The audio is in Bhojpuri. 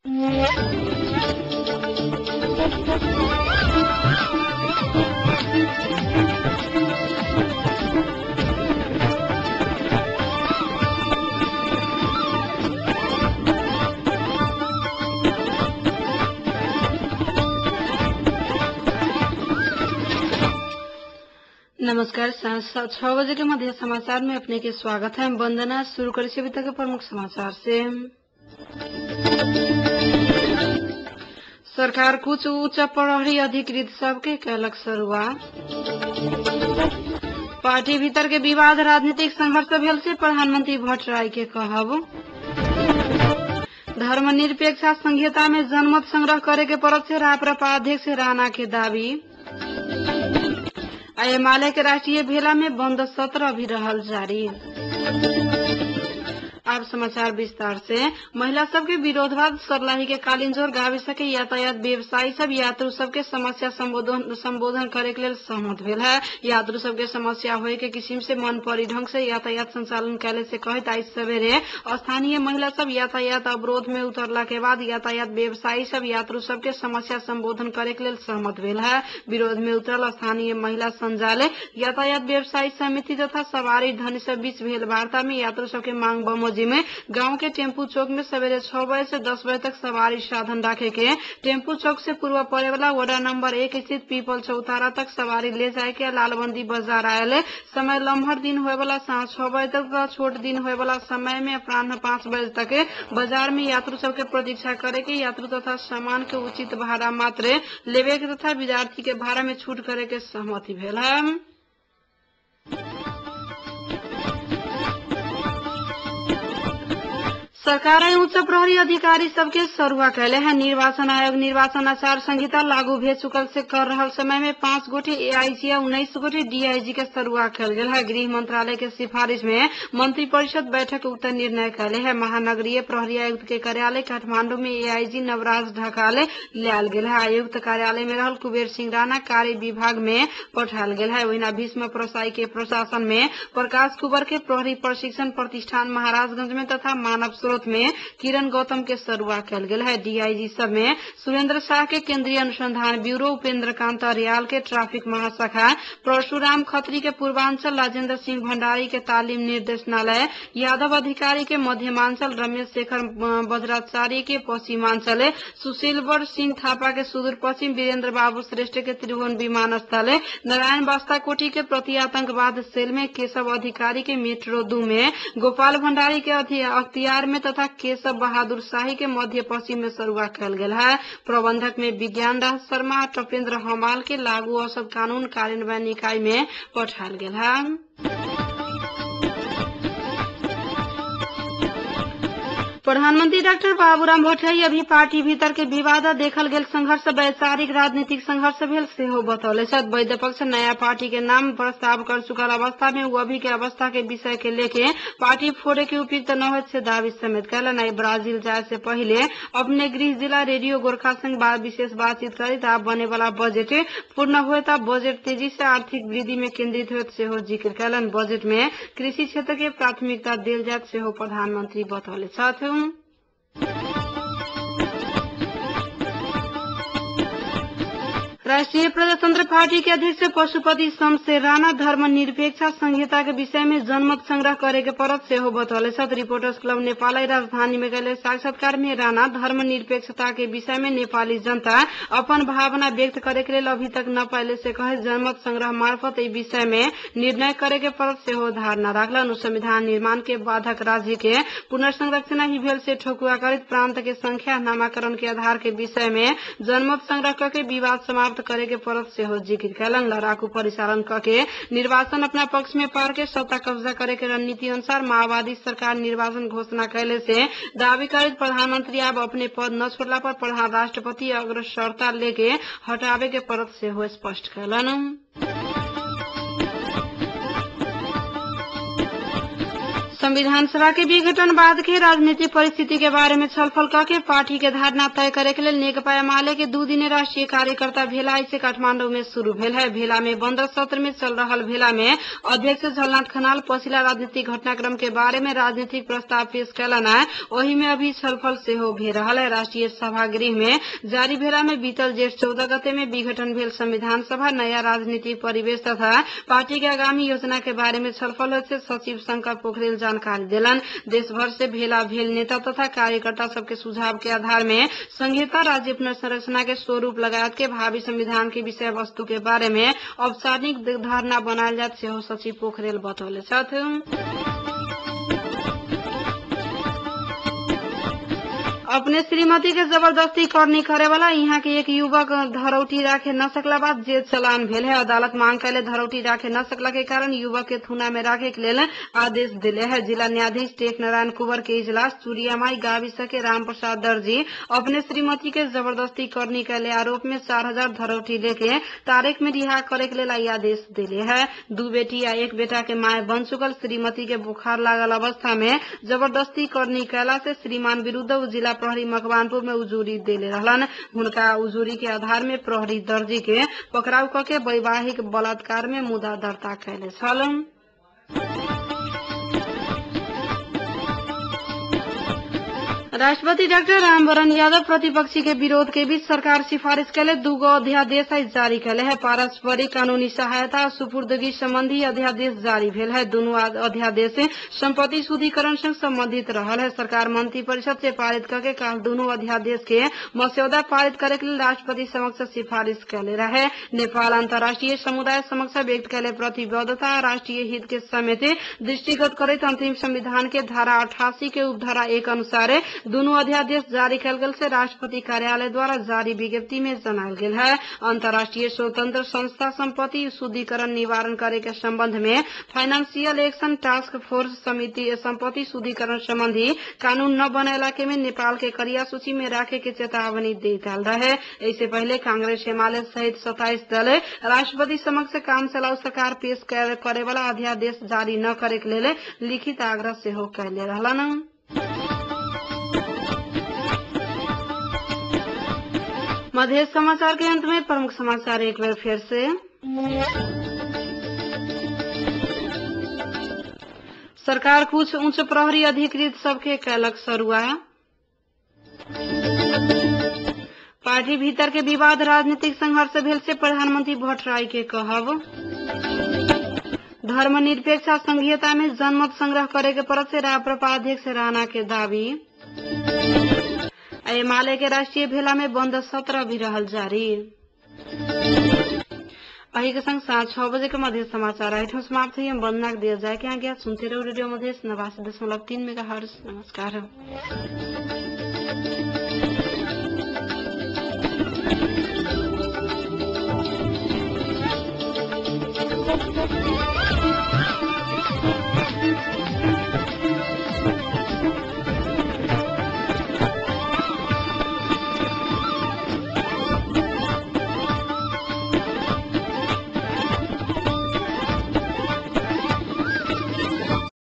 नमस्कार। 6 बजे के मध्य समाचार में अपने के स्वागत है। वंदना। शुरू करें अभी तक के प्रमुख समाचार से। सरकार कुछ उच्च प्रहरी अधिकृत सबके कैलक शुरुआत। पार्टी भीतर के विवाद राजनीतिक संघर्ष भेल से प्रधानमंत्री भट्टराई के कहब। धर्मनिरपेक्ष संहिता में जनमत संग्रह करे के पड़त से राप्रपा अध्यक्ष राणा के दावी। एमाले के राष्ट्रीय भेला में बंद सत्र अभी रहल जारी। अब समाचार विस्तार से। महिला सबके विरोधवाद सर्लाही के कालिंजोर गाविस के यातायात व्यवसायी सब यात्रु सबके समस्या संबोधन करे के लेल सहमत भेल है। यात्रु सबके समस्या होए के किस्म से मन परी ढंग से यातायात संचालन कैले से कहत आज सवेरे स्थानीय महिला सब यातायात अवरोध में उतरला के बाद यातायात व्यवसायी सब यात्रु सबके समस्या संबोधन करे के लेल सहमत भेल है। विरोध में उतरल स्थानीय महिला संजाले यातायात व्यवसायी समिति तथा सवारी धनी सब बीच भेल वार्ता में यात्रु सबके मांग बमोजी में गांव के टेम्पू चौक में सवेरे 6 बजे से 10 बजे तक सवारी साधन रखे के, टेम्पू चौक से पूर्व पड़े वाला वडा नंबर 1 स्थित पीपल चौतारा तक सवारी ले जाए के, लालबंदी बाजार आये समय लम्हर दिन होए वाला सांझ 6 बजे तक, छोट दिन होए वाला समय में अपराह्न 5 बजे तक बाजार में यात्रु सबके प्रतीक्षा करे के, यात्रु तथा सामान के उचित भाड़ा मात्र लेवे के तथा विद्यार्थी के भाड़ा में छूट करे के सहमति भेल है। सरकार उच्च प्रहरी अधिकारी सबके सरुआ कैले है। निर्वाचन आयोग निर्वाचन आचार संहिता लागू भे चुकल से कर रहल समय में 5 गोटे एआईजी या 19 गोटे डीआईजी के सरुआ कैल गेल है। गृह मंत्रालय के सिफारिश में मंत्रिपरिषद बैठक उक्त निर्णय कैले है। महानगरीय प्रहरी आयुक्त के कार्यालय काठमांडू में एआईजी नवराज ढकाले लायल गेल है। आयुक्त कार्यालय में रहल कुबेर सिंह राणा कार्य विभाग में पठाल गेल है। वही भीष्म प्रसाई के प्रशासन में प्रकाश कुबर के प्रहरी प्रशिक्षण प्रतिष्ठान महाराजगंज में तथा मानव स्रोत में किरण गौतम के सरुआ कैल गेल है। डीआईजी सब में सुरेंद्र शाह के केंद्रीय अनुसंधान ब्यूरो, उपेंद्र कांत अरियाल के ट्रैफिक महाशाखा, परशुराम खत्री के पूर्वांचल, राजेंद्र सिंह भंडारी के तालीम निर्देशनालय, यादव अधिकारी के मध्यमांचल, रमेश शेखर वज्राचार्य के पश्चिमांचल, सुशीलवर सिंह थापा के सुदूर पश्चिम, वीरेंद्र बाबू श्रेष्ठ के त्रिभुवन विमानस्थल, नारायण बास्ताकोटी के प्रति आतंकवाद सेल में, केशव अधिकारी के मेट्रो 2 में, गोपाल भंडारी के अख्तियार में तथा केशव बहादुर शाही के मध्य पश्चिम में सरुआ कैल गेल है। प्रबंधक में विज्ञान दास शर्मा, टपेंद्र हमाल के लागू औषध कानून कार्यान्वयन इकाई में पठाल गेल है। प्रधानमंत्री डॉक्टर बाबूराम भट्टराई अभी पार्टी भीतर के विवाद देखल गेल संघर्ष वैचारिक राजनीतिक संघर्ष भेल सेहो बतौले छथि। वैद्य पक्ष नया पार्टी के नाम प्रस्ताव कर चुकल अवस्था में वो अभी के अवस्था के विषय के लेके पार्टी फोड़े के उपयुक्त न हो से दावी समेत कैलन। ब्राजील जाए से पहले अपने गृह जिला रेडियो गोरखा संग विशेष बातचीत करी आप बने वाला बजट पूर्ण हुए बजट तेजी से आर्थिक वृद्धि में केंद्रित हो सेहो जिक्र कैलन। बजट में कृषि क्षेत्र के प्राथमिकता देल जात सेहो प्रधानमंत्री बतौले छथि। राष्ट्रीय प्रजातंत्र पार्टी के अध्यक्ष पशुपति शमशेर राणा धर्मनिरपेक्ष संहिता के विषय में जनमत संग्रह करे के पड़त सेहो बतौले छथि। रिपोर्टर्स क्लब नेपाल राजधानी में गए साक्षात्कार में राणा धर्मनिरपेक्षता के विषय में नेपाली जनता अपन भावना व्यक्त करे के लिए अभी तक न पाइले से कहे जनमत संग्रह मार्फत इस विषय में निर्णय करे के पड़त सेहो धारणा राखलन। संविधान निर्माण के बाधक राज्य के पुनर्संरचना ही भेल से ठोकुआ करित प्रांत के संख्या नामाकरण के आधार के विषय में जनमत संग्रह करके विवाद समाप्त करे के पड़त सेहो जिक्र कैलन। लड़ाकू परिचालन करके निर्वाचन अपना पक्ष में पार के सत्ता कब्जा करे के रणनीति अनुसार माओवादी सरकार निर्वाचन घोषणा कैले से दावी करित प्रधानमंत्री अब अपने पद न छोड़ला पर प्रधान राष्ट्रपति अग्रसरता लेके हटावे के पड़त सेहो स्पष्ट कैलन। संविधान सभा के विघटन बाद के राजनीतिक परिस्थिति के बारे में छलफल करके पार्टी के धारणा तय करे के लिए नेकपा एमाले के 2 दिने राष्ट्रीय कार्यकर्ता भेला से काठमांडू में शुरू भेल है। भेला में बंद सत्र में चल रहा भेला में अध्यक्ष झलनाथ खनाल पछिला राजनीतिक घटनाक्रम के बारे में राजनीतिक प्रस्ताव पेश कलन है। वही में अभी छलफल से हो भे रहा है। राष्ट्रीय सभागृह में जारी भेला में बीतल जेठ 14 गते में विघटन भेल संविधान सभा नया राजनीतिक परिवेश तथा पार्टी के आगामी योजना के बारे में छलफल से सचिव शंकर पोखरेल जानकारी दिलन। देश भर से भेला भेल नेता तथा कार्यकर्ता सबके सुझाव के आधार में संहिता राज्य पुनर्संरचना के स्वरूप लगायत के भावी संविधान के विषय वस्तु के बारे में औपचारिक धारणा बनायल जात से सचिव पोखरेल बतौले छथि। अपने श्रीमती के जबरदस्ती करनी करे वाला यहाँ के एक युवक धरौटी राखे न सकला बाद जेल चलान भेल है। अदालत मांग कैले धरौटी राखे न सकला के कारण युवक के थुना में राखे के लेल आदेश दिले है। जिला न्यायाधीश टेक नारायण कुंवर के इजलास चूड़ियामाई गाविस के राम प्रसाद दर्जी अपने श्रीमती के जबरदस्ती करनी कैले आरोप में 4000 धरौटी लेके तारीख में रिहा करे के लेल आदेश दिले है। 2 बेटी या 1 बेटा के माए बन चुकल श्रीमती के बुखार लागल अवस्था में जबरदस्ती करनी कैला से श्रीमान विरुद्ध जिला प्रहरी मकवानपुर में उजूरी देले रहलन। हुनका उजूरी के आधार में प्रहरी दर्जी के पकड़ाव करके वैवाहिक बलात्कार में मुद्दा दर्ता कैले छल। राष्ट्रपति डॉक्टर रामवरण यादव प्रतिपक्षी के विरोध के बीच सरकार सिफारिश कैले 2 अध्यादेश जारी कैले है। पारस्परिक कानूनी सहायता और सुपुर्दगी संबंधी अध्यादेश जारी भेल है। दोनों अध्यादेश संपत्ति शुद्धिकरण से संबंधित रहल है। सरकार मंत्री परिषद से पारित करके कल दोनों अध्यादेश के मसौदा पारित करे के लिए राष्ट्रपति समक्ष सिफारिश कैले रहे। नेपाल अंतर्राष्ट्रीय समुदाय समक्ष व्यक्त कैले प्रतिबद्धता राष्ट्रीय हित के समेत दृष्टिगत करते अंतरिम संविधान के धारा 88 के उपधारा 1 अनुसार दोनों अध्यादेश जारी कल गेल से राष्ट्रपति कार्यालय द्वारा जारी विज्ञप्ति में जनाल गेल है। अंतर्राष्ट्रीय स्वतंत्र संस्था संपत्ति शुद्धिकरण निवारण करे के संबंध में फाइनेंशियल एक्शन टास्क फोर्स समिति संपत्ति शुद्धिकरण संबंधी कानून न बनेला के में नेपाल के करिया सूची में राखे के चेतावनी दे डाल रहे। इससे पहले कांग्रेस एमाले सहित 27 दल राष्ट्रपति समक्ष काम चलाऊ सरकार पेश करे वाला अध्यादेश जारी न करे के लिए लिखित आग्रह से हो कैले रहलन। मध्य समाचार के अंत में प्रमुख समाचार एक बार फिर से। सरकार कुछ उच्च प्रहरी अधिकृत सबके कैलक सरुआ। पार्टी भीतर के विवाद राजनीतिक संघर्ष भेल से प्रधानमंत्री भट्टराई के कहब। धर्मनिरपेक्ष संघीयता में जनमत संग्रह करे के परत से राप्रपा अध्यक्ष राणा के दावी। एमाले के राष्ट्रीय भेला में बंद सत्र भी रहल जारी। अही के संग साँझ 6 बजे के मध्य समाचार आइटम समाप्त हुई। हम वंदना दिया जाए कि आगे सुनते रहो रेडियो मध्य 89.3 मेगाहर्ट्ज। नमस्कार।